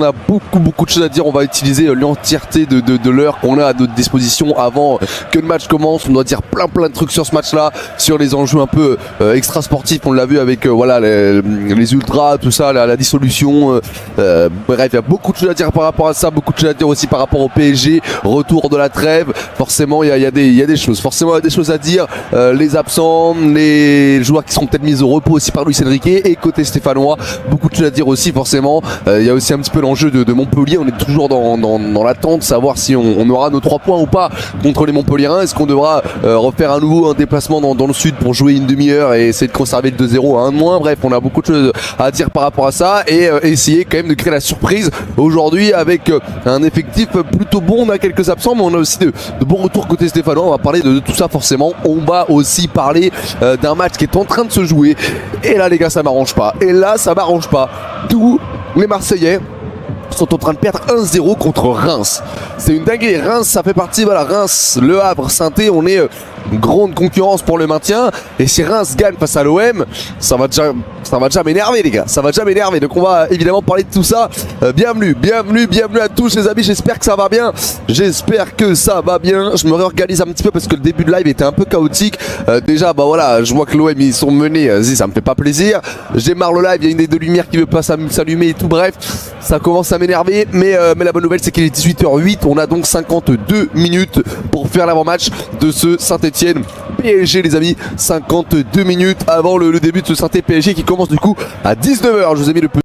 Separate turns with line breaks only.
a beaucoup de choses à dire. On va utiliser l'entièreté de l'heure qu'on a à notre disposition avant que le match commence. On doit dire plein de trucs sur ce match là, sur les enjeux un peu extra sportifs. On l'a vu avec voilà les ultras, tout ça, la dissolution, bref, il y a beaucoup de choses à dire par rapport à ça, beaucoup de choses à dire aussi par rapport au PSG, retour de la trêve. Forcément il y a des choses, forcément il y a des choses à dire, les absents, les joueurs qui seront peut-être mis au repos aussi par Luis Enrique, et côté stéphanois beaucoup de choses à dire aussi forcément. Il y a aussi un petit peu l'enjeu de Montpellier. On est toujours dans l'attente de savoir si on aura nos 3 points ou pas contre les Montpelliérains. Est-ce qu'on devra refaire à nouveau un déplacement dans le sud pour jouer une demi-heure et essayer de conserver le 2-0 à 1 de moins. Bref, on a beaucoup de choses à dire par rapport à ça, et essayer quand même de créer la surprise aujourd'hui avec un effectif plutôt bon. On a quelques absents, mais on a aussi de bons retours côté stéphanois. On va parler de tout ça forcément. On va aussi parler d'un match qui est en train de se jouer, et là les gars, ça m'arrange pas, et là ça m'arrange pas. Tous les Marseillais sont en train de perdre 1-0 contre Reims. C'est une dinguerie. Reims, ça fait partie, voilà, Reims, Le Havre, Saint-Étienne, on est une grande concurrence pour le maintien, et si Reims gagne face à l'OM, ça va déjà m'énerver les gars, ça va déjà m'énerver. Donc on va évidemment parler de tout ça. Bienvenue à tous les amis, j'espère que ça va bien, j'espère que ça va bien. Je me réorganise un petit peu parce que le début de live était un peu chaotique. Déjà bah voilà, je vois que l'OM ils sont menés, ça me fait pas plaisir. Je démarre le live, il y a une des deux lumières qui veut pas s'allumer et tout, bref, ça commence à m'énerver, mais la bonne nouvelle c'est qu'il est 18h08, on a donc 52 minutes pour faire l'avant-match de ce Saint-Étienne PSG les amis. 52 minutes avant le début de ce Saint-Étienne PSG qui commence du coup à 19h. Je vous ai mis le